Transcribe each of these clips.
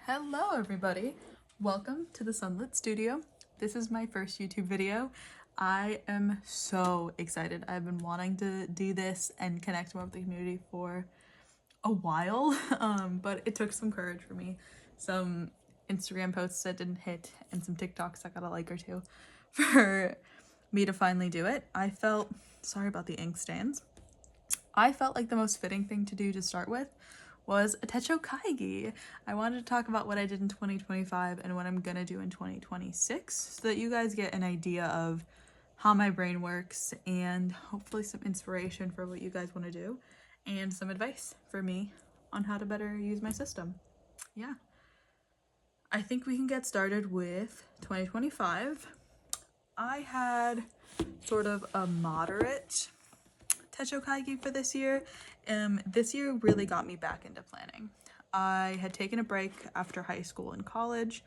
Hello everybody, welcome to the Sunlit studio. This is my first YouTube video. I am so excited. I've been wanting to do this and connect more with the community for a while, but it took some courage for me. Some Instagram posts that didn't hit and some TikToks that got a like or two for me to finally do it. Sorry about the ink stains. I felt like the most fitting thing to do to start with was a Techo Kaigi. I wanted to talk about what I did in 2025 and what I'm gonna do in 2026 so that you guys get an idea of how my brain works and hopefully some inspiration for what you guys want to do and some advice for me on how to better use my system. Yeah. I think we can get started with 2025. I had sort of a moderate Techo Kaigi for this year. This year really got me back into planning. I had taken a break after high school and college,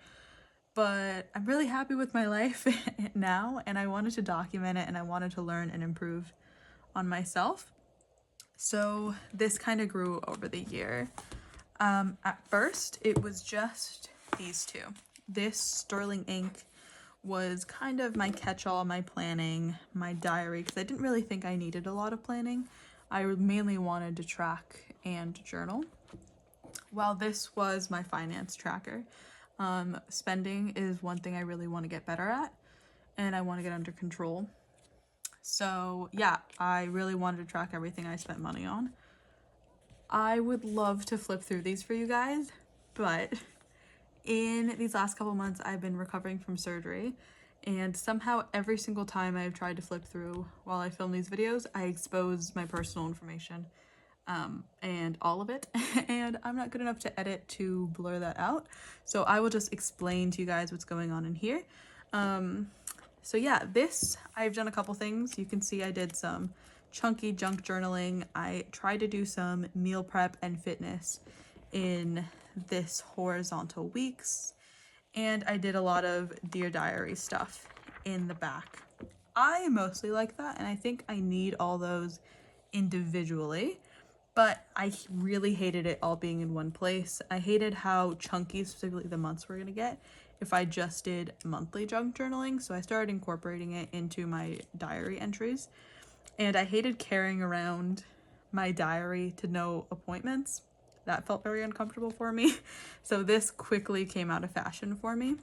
but I'm really happy with my life now, and I wanted to document it and I wanted to learn and improve on myself. So this kind of grew over the year. At first, it was just these two. This sterling ink was kind of my catch-all, my planning, my diary, because I didn't really think I needed a lot of planning. I mainly wanted to track and journal, while this was my finance tracker. Spending is one thing I really want to get better at, and I want to get under control. So yeah, I really wanted to track everything I spent money on. I would love to flip through these for you guys, but in these last couple months, I've been recovering from surgery, and somehow every single time I've tried to flip through while I film these videos, I expose my personal information, and all of it, and I'm not good enough to edit to blur that out, so I will just explain to you guys what's going on in here. So yeah, I've done a couple things. You can see I did some chunky junk journaling. I tried to do some meal prep and fitness in this horizontal weeks, and I did a lot of Dear Diary stuff in the back. I mostly like that, and I think I need all those individually, but I really hated it all being in one place. I hated how chunky specifically the months were gonna get if I just did monthly junk journaling, so I started incorporating it into my diary entries, and I hated carrying around my diary to no appointments. That felt very uncomfortable for me. So this quickly came out of fashion for me.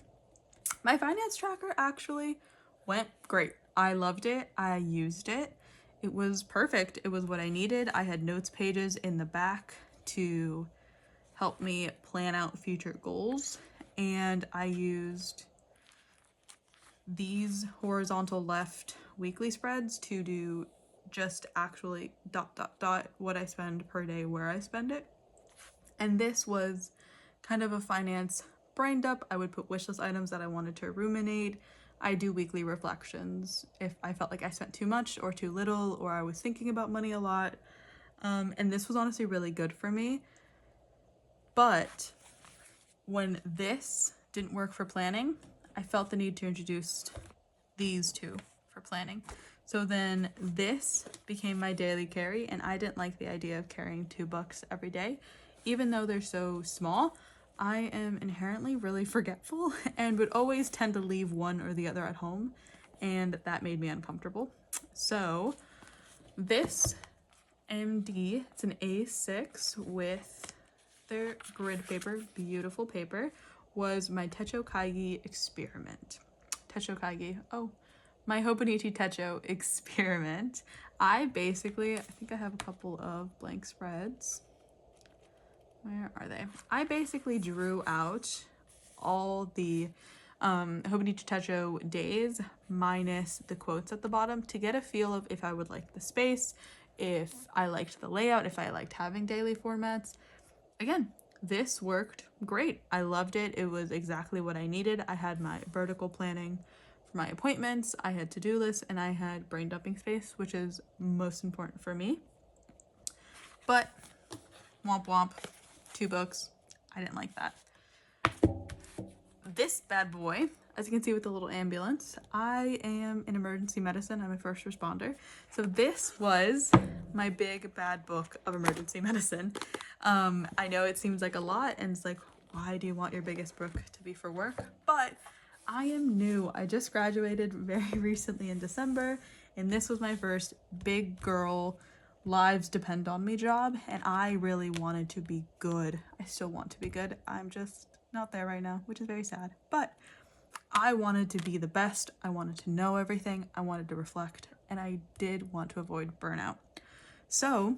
My finance tracker actually went great. I loved it. I used it. It was perfect. It was what I needed. I had notes pages in the back to help me plan out future goals. And I used these horizontal left weekly spreads to do just actually ... what I spend per day, where I spend it. And this was kind of a finance brain dump. I would put wishlist items that I wanted to ruminate. I do weekly reflections if I felt like I spent too much or too little, or I was thinking about money a lot. And this was honestly really good for me. But when this didn't work for planning, I felt the need to introduce these two for planning. So then this became my daily carry, and I didn't like the idea of carrying 2 books every day. Even though they're so small, I am inherently really forgetful and would always tend to leave one or the other at home, and that made me uncomfortable. So this MD, it's an A6 with their grid paper, beautiful paper, was my Techo Kaigi experiment. My Hobonichi Techo experiment. I think I have a couple of blank spreads. Where are they? I basically drew out all the Hobonichi Techo days minus the quotes at the bottom to get a feel of if I would like the space, if I liked the layout, if I liked having daily formats. Again, this worked great. I loved it. It was exactly what I needed. I had my vertical planning for my appointments, I had to-do lists, and I had brain dumping space, which is most important for me. But womp womp. 2 books. I didn't like that. This bad boy, as you can see with the little ambulance, I am in emergency medicine. I'm a first responder. So this was my big bad book of emergency medicine. I know it seems like a lot, and it's like, why do you want your biggest book to be for work? But I am new. I just graduated very recently in December, and this was my first big girl lives depend on me job, and I really wanted to be good. I still want to be good. I'm just not there right now, which is very sad. But I wanted to be the best. I wanted to know everything. I wanted to reflect, and I did want to avoid burnout. So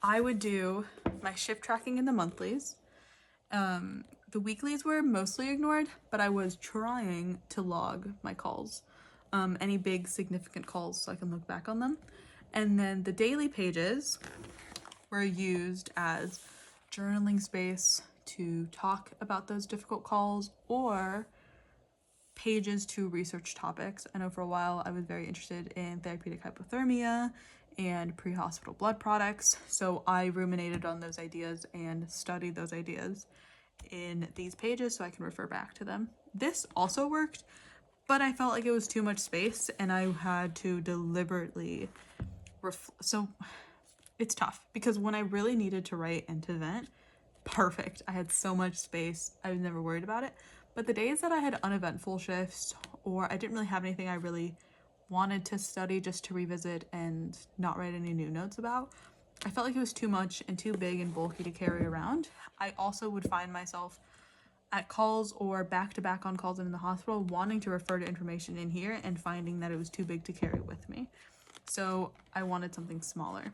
I would do my shift tracking in the monthlies. The weeklies were mostly ignored, but I was trying to log my calls, any big significant calls, so I can look back on them. And then the daily pages were used as journaling space to talk about those difficult calls, or pages to research topics. I know for a while I was very interested in therapeutic hypothermia and pre-hospital blood products, so I ruminated on those ideas and studied those ideas in these pages so I can refer back to them. This also worked, but I felt like it was too much space and I had to deliberately so it's tough because when I really needed to write and to vent, perfect. I had so much space. I was never worried about it. But the days that I had uneventful shifts, or I didn't really have anything I really wanted to study just to revisit and not write any new notes about, I felt like it was too much and too big and bulky to carry around. I also would find myself at calls or back-to-back on calls in the hospital wanting to refer to information in here and finding that it was too big to carry with me. So I wanted something smaller.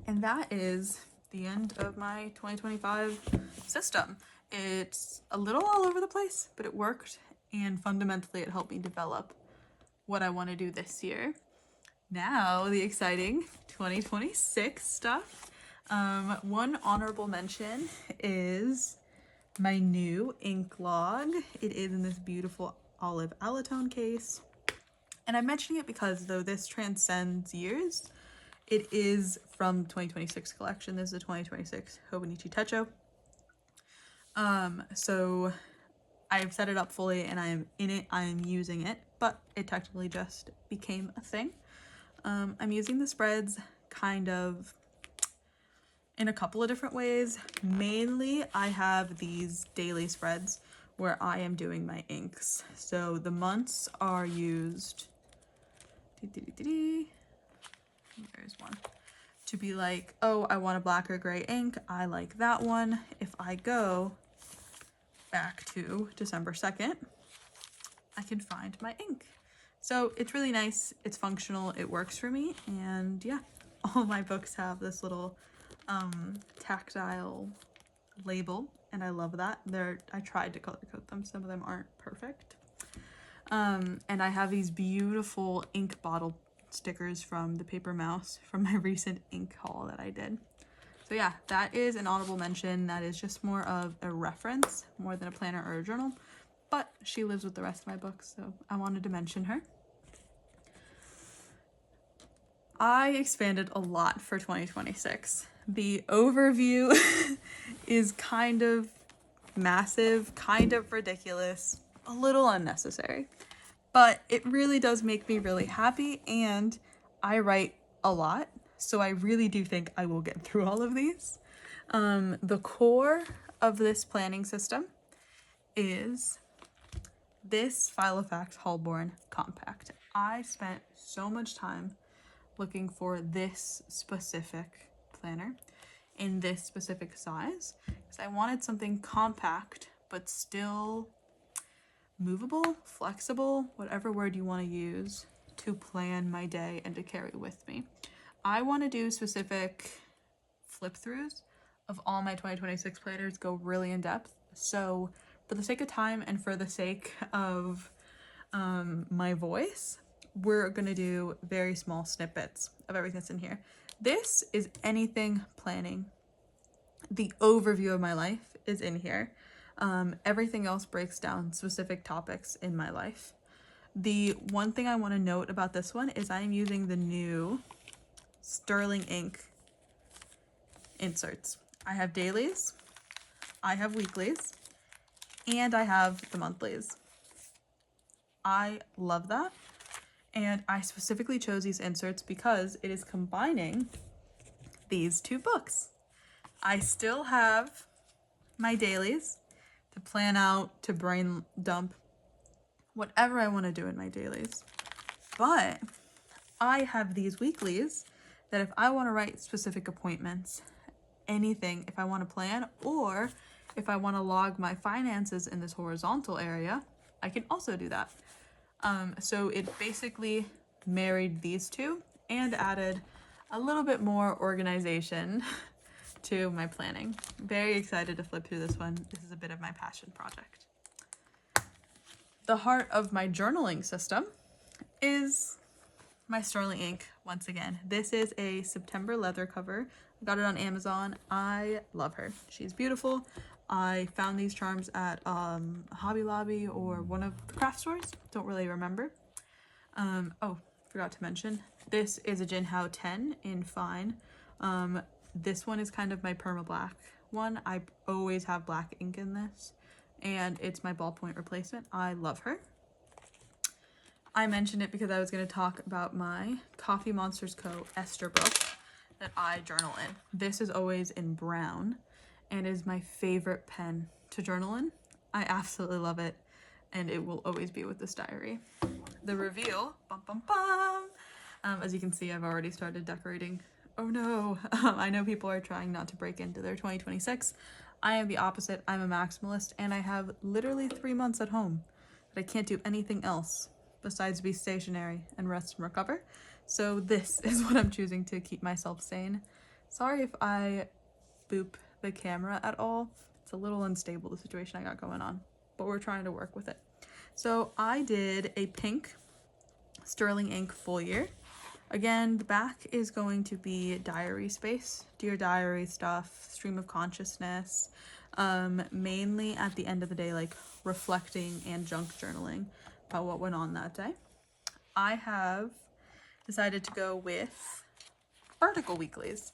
And that is the end of my 2025 system. It's a little all over the place, but it worked, and fundamentally it helped me develop what I want to do this year. Now, the exciting 2026 stuff. One honorable mention is my new ink log. It is in this beautiful olive alletone case. And I'm mentioning it because, though this transcends years, it is from 2026 collection. This is a 2026 Hobonichi Techo. So I've set it up fully and I am in it, I am using it, but it technically just became a thing. I'm using the spreads kind of in a couple of different ways. Mainly I have these daily spreads where I am doing my inks. So the months are used, there's one, to be like, oh, I want a black or gray ink. I like that one. If I go back to December 2nd, I can find my ink. So it's really nice. It's functional. It works for me. And yeah, all my books have this little tactile label, and I love that. I tried to color code them. Some of them aren't perfect. And I have these beautiful ink bottle stickers from the Paper Mouse from my recent ink haul that I did. So yeah, that is an honorable mention. That is just more of a reference more than a planner or a journal, but she lives with the rest of my books, so I wanted to mention her. I expanded a lot for 2026. The overview is kind of massive, kind of ridiculous, a little unnecessary, but it really does make me really happy, and I write a lot, so I really do think I will get through all of these. The core of this planning system is this Filofax Holborn compact. I spent so much time looking for this specific planner in this specific size because I wanted something compact but still movable, flexible, whatever word you want to use, to plan my day and to carry with me. I want to do specific flip throughs of all my 2026 planners, go really in depth. So for the sake of time and for the sake of my voice, we're gonna do very small snippets of everything that's in here. This is anything planning. The overview of my life is in here. Everything else breaks down specific topics in my life. The one thing I want to note about this one is I am using the new Sterling ink inserts. I have dailies, I have weeklies, and I have the monthlies. I love that. And I specifically chose these inserts because it is combining these two books. I still have my dailies, to plan out, to brain dump, whatever I want to do in my dailies. But I have these weeklies that if I want to write specific appointments, anything, if I want to plan, or if I want to log my finances in this horizontal area, I can also do that. So it basically married these two and added a little bit more organization to my planning. Very excited to flip through this one. This is a bit of my passion project. The heart of my journaling system is my sterling ink once again. This is a September leather cover. I got it on Amazon. I love her. She's beautiful. I found these charms at Hobby Lobby or one of the craft stores. Don't really remember. Oh, forgot to mention. This is a Jinhao 10 in fine. This one is kind of my perma black one. I always have black ink in this, and it's my ballpoint replacement. I love her. I mentioned it because I was going to talk about my Coffee Monsterz Co. Esterbrook that I journal in. This is always in brown and is my favorite pen to journal in. I absolutely love it, and it will always be with this diary. The reveal, bum bum bum. As you can see, I've already started decorating. Oh no, I know people are trying not to break into their 2026. I am the opposite. I'm a maximalist, and I have literally 3 months at home that I can't do anything else besides be stationary and rest and recover. So this is what I'm choosing to keep myself sane. Sorry if I boop the camera at all. It's a little unstable, the situation I got going on, but we're trying to work with it. So I did a pink sterling ink full year. Again, the back is going to be diary space, dear diary stuff, stream of consciousness, mainly at the end of the day, like reflecting and junk journaling about what went on that day. I have decided to go with vertical weeklies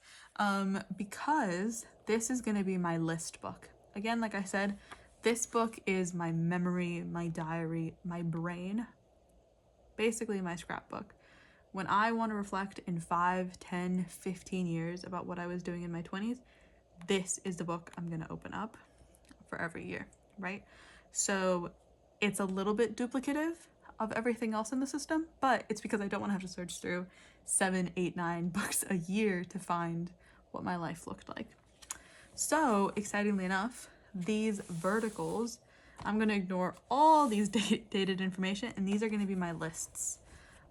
because this is going to be my list book. Again, like I said, this book is my memory, my diary, my brain, basically my scrapbook. When I want to reflect in 5, 10, 15 years about what I was doing in my 20s, this is the book I'm going to open up for every year, right? So it's a little bit duplicative of everything else in the system, but it's because I don't want to have to search through 7, 8, 9 books a year to find what my life looked like. So excitingly enough, these verticals, I'm going to ignore all these dated information, and these are going to be my lists.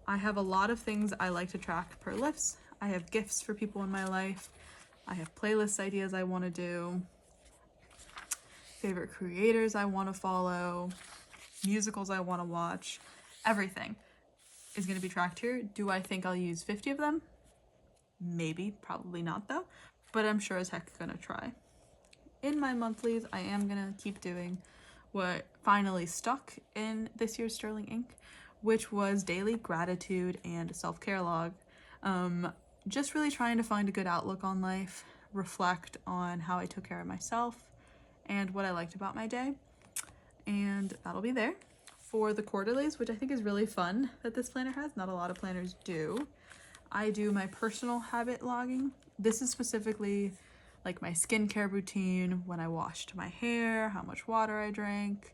I have a lot of things I like to track per lists. I have gifts for people in my life. I have playlist ideas I want to do, favorite creators I want to follow, musicals I want to watch. Everything is going to be tracked here. Do I think I'll use 50 of them? Maybe, probably not though, but I'm sure as heck gonna try. In my monthlies, I am gonna keep doing what finally stuck in this year's sterling ink, which was daily gratitude and self-care log. Just really trying to find a good outlook on life, reflect on how I took care of myself and what I liked about my day, and that'll be there. For the quarterlies, which I think is really fun that this planner has, not a lot of planners do, I do my personal habit logging. This is specifically like my skincare routine, when I washed my hair, how much water I drank.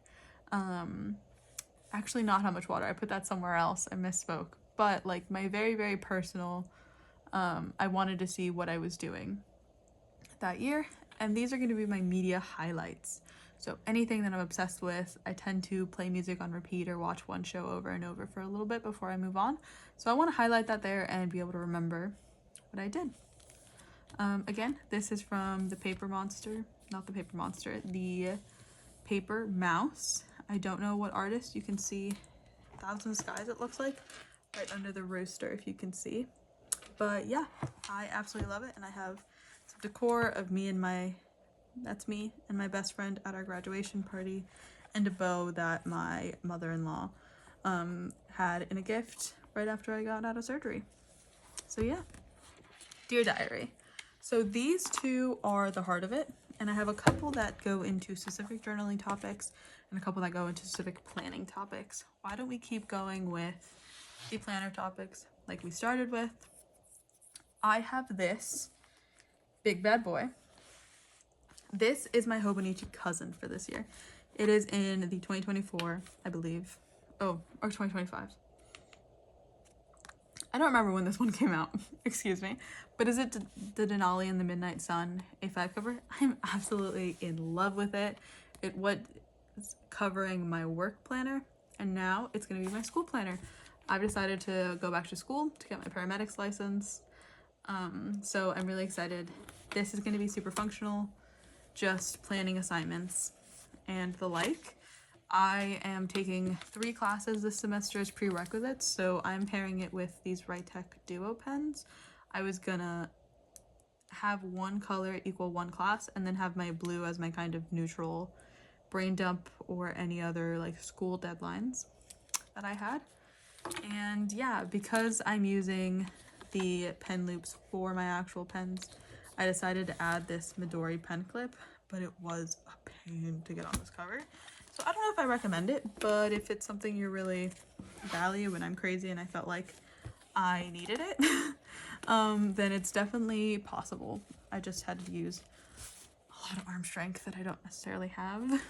Actually not how much water, I put that somewhere else, I misspoke. But like my very, very personal, I wanted to see what I was doing that year. And these are going to be my media highlights. So anything that I'm obsessed with, I tend to play music on repeat or watch one show over and over for a little bit before I move on. So I want to highlight that there and be able to remember what I did. Again, this is from the Paper Monster, not the Paper Monster, the Paper Mouse. I don't know what artist. You can see Thousand Skies, it looks like, right under the rooster, if you can see. But yeah, I absolutely love it. And I have some decor of me and that's me and my best friend at our graduation party, and a bow that my mother-in-law had in a gift right after I got out of surgery. So yeah, dear diary. So these two are the heart of it, and I have a couple that go into specific journaling topics and a couple that go into specific planning topics. Why don't we keep going with the planner topics like we started with? I have this big bad boy. This is my Hobonichi Cousin for this year. It is in the 2024, I believe. Oh, or 2025. I don't remember when this one came out. Excuse me. But is it the Denali and the Midnight Sun A5 cover? I'm absolutely in love with it. It was covering my work planner, and now it's going to be my school planner. I've decided to go back to school to get my paramedics license. So I'm really excited. This is going to be super functional, just planning assignments and the like. I am taking 3 classes this semester as prerequisites, so I'm pairing it with these Writech Duo pens. I was gonna have one color equal one class and then have my blue as my kind of neutral brain dump or any other like school deadlines that I had. And yeah, because I'm using the pen loops for my actual pens, I decided to add this Midori pen clip, but it was a pain to get on this cover. So I don't know if I recommend it, but if it's something you really value and I'm crazy and I felt like I needed it, then it's definitely possible. I just had to use a lot of arm strength that I don't necessarily have.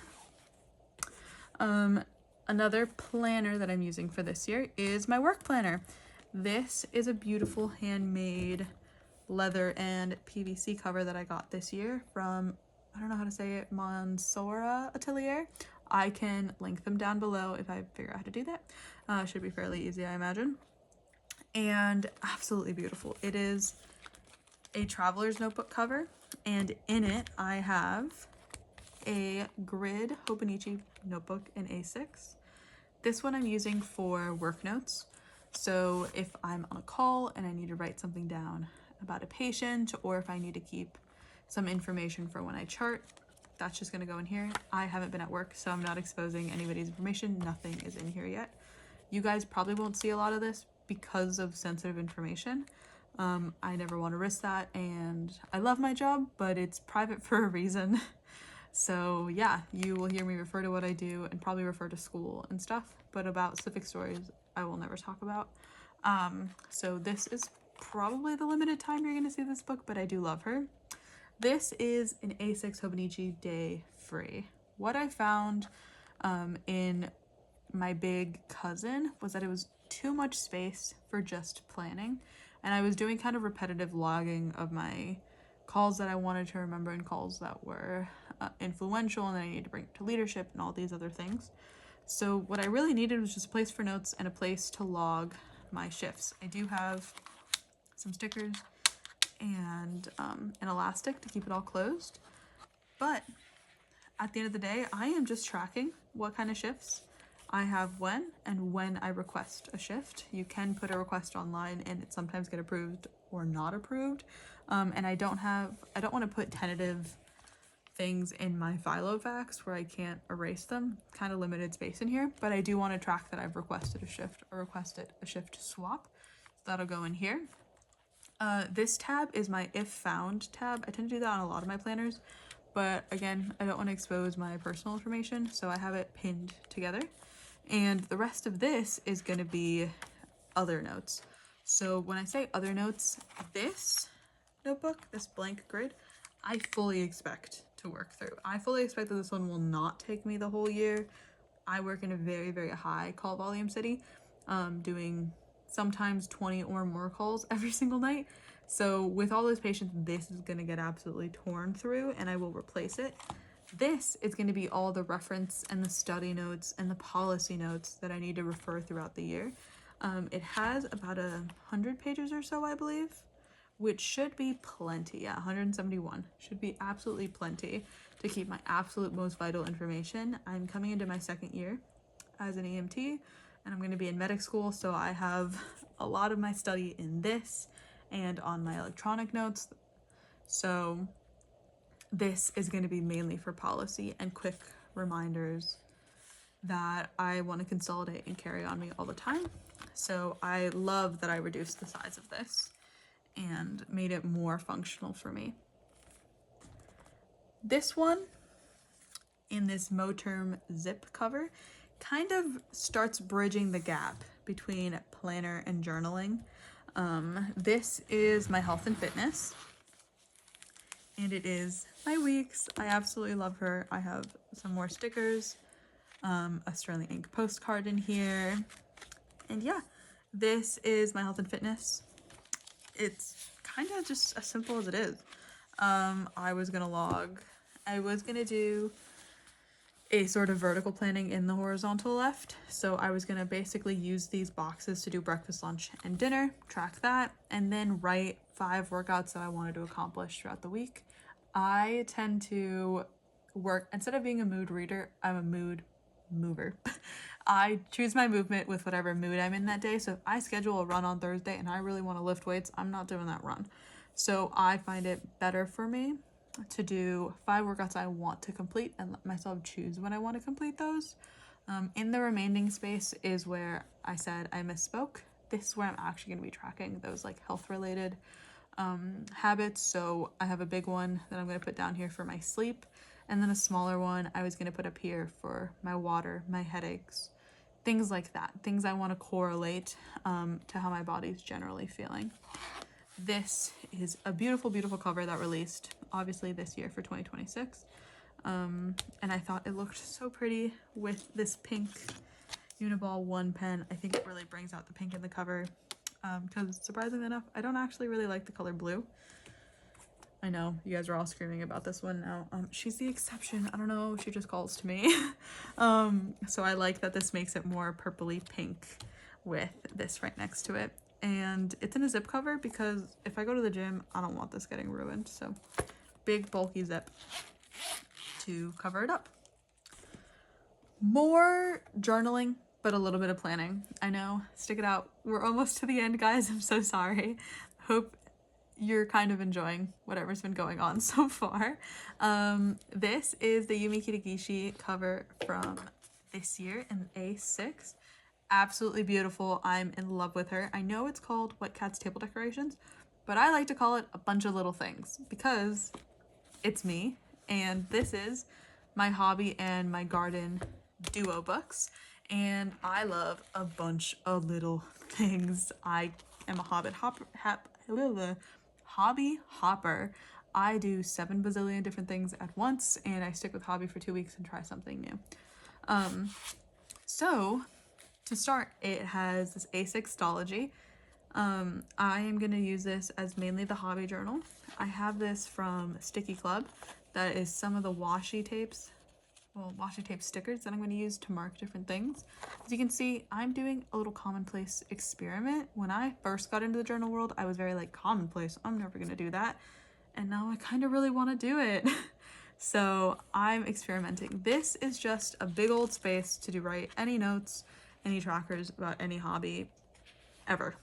Another planner that I'm using for this year is my work planner. This is a beautiful handmade leather and PVC cover that I got this year from, I don't know how to say it, Mansorah Atelier. I can link them down below if I figure out how to do that. Should be fairly easy, I imagine. And absolutely beautiful. It is a Travlers notebook cover, and in it I have a grid Hobonichi notebook in A6. This one I'm using for work notes. So if I'm on a call and I need to write something down about a patient, or if I need to keep some information for when I chart, that's just gonna go in here. I haven't been at work, so I'm not exposing anybody's information. Nothing is in here yet. You guys probably won't see a lot of this because of sensitive information. I never want to risk that, and I love my job, but it's private for a reason. So yeah, you will hear me refer to what I do and probably refer to school and stuff, but about specific stories I will never talk about. So this is probably the limited time you're gonna see this book, but I do love her. This is an A6 Hobonichi Day Free. What I found in my big cousin was that it was too much space for just planning, and I was doing kind of repetitive logging of my calls that I wanted to remember and calls that were influential, and then I needed to bring it to leadership and all these other things. So what I really needed was just a place for notes and a place to log my shifts. I do have some stickers and an elastic to keep it all closed, but at the end of the day, I am just tracking what kind of shifts I have when I request a shift. You can put a request online and it sometimes get approved or not approved. And I don't want to put tentative things in my Filofax where I can't erase them. Kind of limited space in here, but I do want to track that I've requested a shift or requested a shift swap. So that'll go in here. This tab is my if found tab. I tend to do that on a lot of my planners, but again, I don't want to expose my personal information, so I have it pinned together. And the rest of this is going to be other notes. So when I say other notes, this notebook, this blank grid, I fully expect to work through. I fully expect that this one will not take me the whole year. I work in a very, very high call volume city, doing sometimes 20 or more calls every single night. So with all those patients, this is going to get absolutely torn through, and I will replace it. This is going to be all the reference and the study notes and the policy notes that I need to refer throughout the year. It has about 100 pages or so, I believe, which should be plenty. Yeah, 171 should be absolutely plenty to keep my absolute most vital information. I'm coming into my second year as an EMT, and I'm going to be in medic school, so I have a lot of my study in this and on my electronic notes. So this is going to be mainly for policy and quick reminders that I want to consolidate and carry on me all the time. So I love that I reduced the size of this and made it more functional for me. This one in this Moterm Zip cover kind of starts bridging the gap between planner and journaling. This is my health and fitness, and it is my week's. I absolutely love her. I have some more stickers, a Sterling ink postcard in here, and yeah, this is my health and fitness. It's kind of just as simple as it is. I was gonna do a sort of vertical planning in the horizontal left. So I was gonna basically use these boxes to do breakfast, lunch, and dinner, track that, and then write 5 workouts that I wanted to accomplish throughout the week. I tend to work, instead of being a mood reader, I'm a mood mover. I choose my movement with whatever mood I'm in that day. So if I schedule a run on Thursday and I really want to lift weights, I'm not doing that run. So I find it better for me to do 5 workouts I want to complete and let myself choose when I want to complete those. In the remaining space is where I said I misspoke. This is where I'm actually going to be tracking those like health related habits. So I have a big one that I'm going to put down here for my sleep, and then a smaller one I was going to put up here for my water, my headaches, things like that, things I want to correlate to how my body's generally feeling. This is a beautiful, beautiful cover that released obviously this year for 2026. And I thought it looked so pretty with this pink Uniball One pen. I think it really brings out the pink in the cover, because surprisingly enough, I don't actually really like the color blue. I know you guys are all screaming about this one now. She's the exception. I don't know, she just calls to me. So I like that this makes it more purpley pink with this right next to it. And it's in a zip cover because if I go to the gym, I don't want this getting ruined. So big bulky zip to cover it up. More journaling, but a little bit of planning. I know, stick it out. We're almost to the end, guys. I'm so sorry. Hope you're kind of enjoying whatever's been going on so far. This is the Yumi Kitagishi cover from this year in A6. Absolutely beautiful. I'm in love with her. I know it's called Wet Cat's Table Decorations, but I like to call it a bunch of little things because it's me, and this is my hobby and my garden duo books, and I love a bunch of little things. I am a hobby hopper. I do 7 bazillion different things at once, and I stick with hobby for 2 weeks and try something new. So to start, it has this A6 Stalogy. I am going to use this as mainly the hobby journal. I have this from Sticky Club. That is some of the washi tape stickers that I'm going to use to mark different things. As you can see, I'm doing a little commonplace experiment. When I first got into the journal world, I was very like, commonplace, I'm never going to do that. And now I kind of really want to do it. So I'm experimenting. This is just a big old space to write any notes, any trackers about any hobby ever.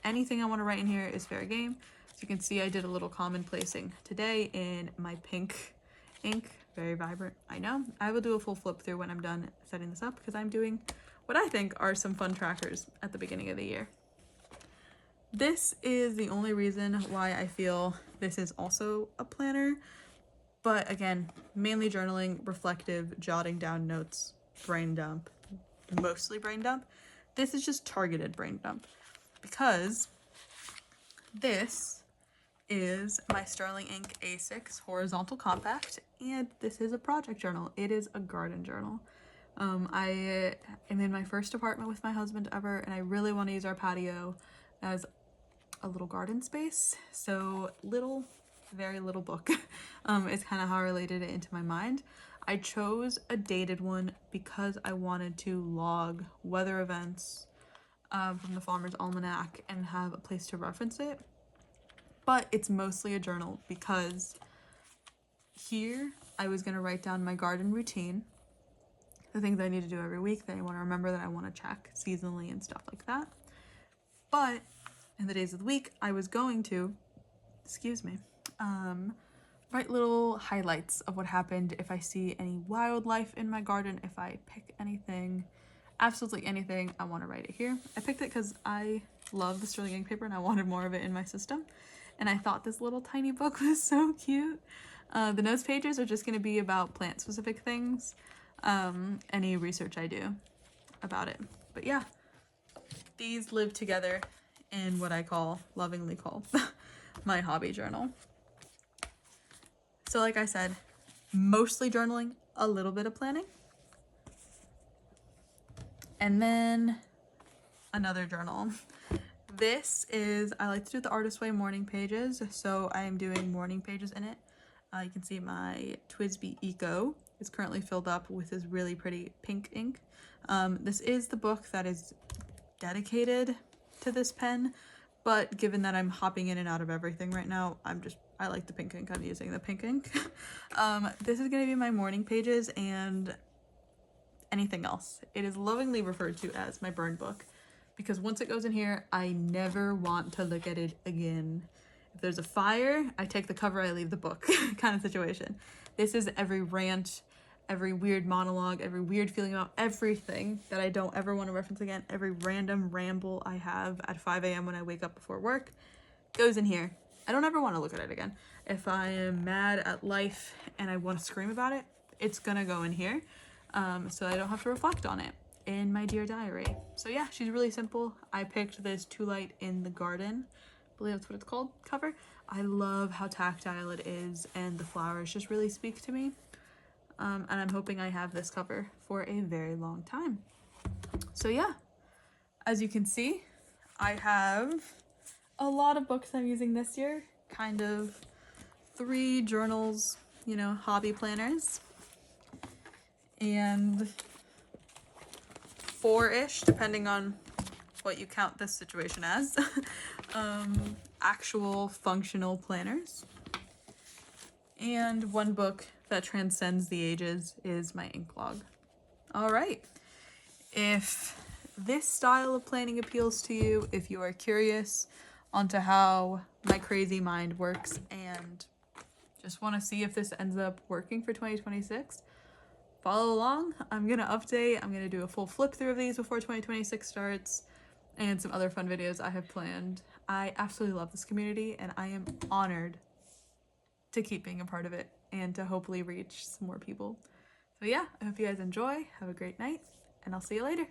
Anything I want to write in here is fair game. So you can see I did a little commonplacing today in my pink ink. Very vibrant, I know. I will do a full flip through when I'm done setting this up because I'm doing what I think are some fun trackers at the beginning of the year. This is the only reason why I feel this is also a planner, but again, mainly journaling, reflective, jotting down notes, brain dump, mostly brain dump. This is just targeted brain dump because this is my Sterling Ink A6 horizontal compact, and this is a project journal. It is a garden journal. I am in my first apartment with my husband ever, and I really want to use our patio as a little garden space. So very little book is kind of how I related it into my mind. I chose a dated one because I wanted to log weather events from the Farmer's Almanac and have a place to reference it. But it's mostly a journal because here I was going to write down my garden routine, the things I need to do every week that I want to remember, that I want to check seasonally and stuff like that. But in the days of the week, I was going to, write little highlights of what happened, if I see any wildlife in my garden, if I pick anything, absolutely anything, I want to write it here. I picked it because I love the Sterling ink paper and I wanted more of it in my system. And I thought this little tiny book was so cute. The notes pages are just going to be about plant specific things, any research I do about it. But yeah, these live together in what I lovingly call my hobby journal. So like I said, mostly journaling, a little bit of planning. And then another journal. This is, I like to do the Artist Way morning pages, so I am doing morning pages in it. You can see my Twisby Eco is currently filled up with this really pretty pink ink. This is the book that is dedicated to this pen, but given that I'm hopping in and out of everything right now, I like the pink ink, I'm using the pink ink. This is gonna be my morning pages and anything else. It is lovingly referred to as my burn book, because once it goes in here, I never want to look at it again. If there's a fire, I take the cover, I leave the book kind of situation. This is every rant, every weird monologue, every weird feeling about everything that I don't ever want to reference again, every random ramble I have at 5 a.m. when I wake up before work goes in here. I don't ever want to look at it again. If I am mad at life and I want to scream about it, it's gonna go in here, so I don't have to reflect on it in my Dear Diary. So yeah, she's really simple. I picked this Tolight in the Garden, I believe that's what it's called, cover. I love how tactile it is and the flowers just really speak to me. And I'm hoping I have this cover for a very long time. So yeah, as you can see, I have a lot of books I'm using this year, kind of 3 journals, you know, hobby planners, and 4-ish, depending on what you count this situation as, actual functional planners. And 1 book that transcends the ages is my ink log. All right. If this style of planning appeals to you, if you are curious onto how my crazy mind works and just want to see if this ends up working for 2026, follow along. I'm going to update. I'm going to do a full flip through of these before 2026 starts and some other fun videos I have planned. I absolutely love this community and I am honored to keep being a part of it and to hopefully reach some more people. So yeah, I hope you guys enjoy. Have a great night and I'll see you later.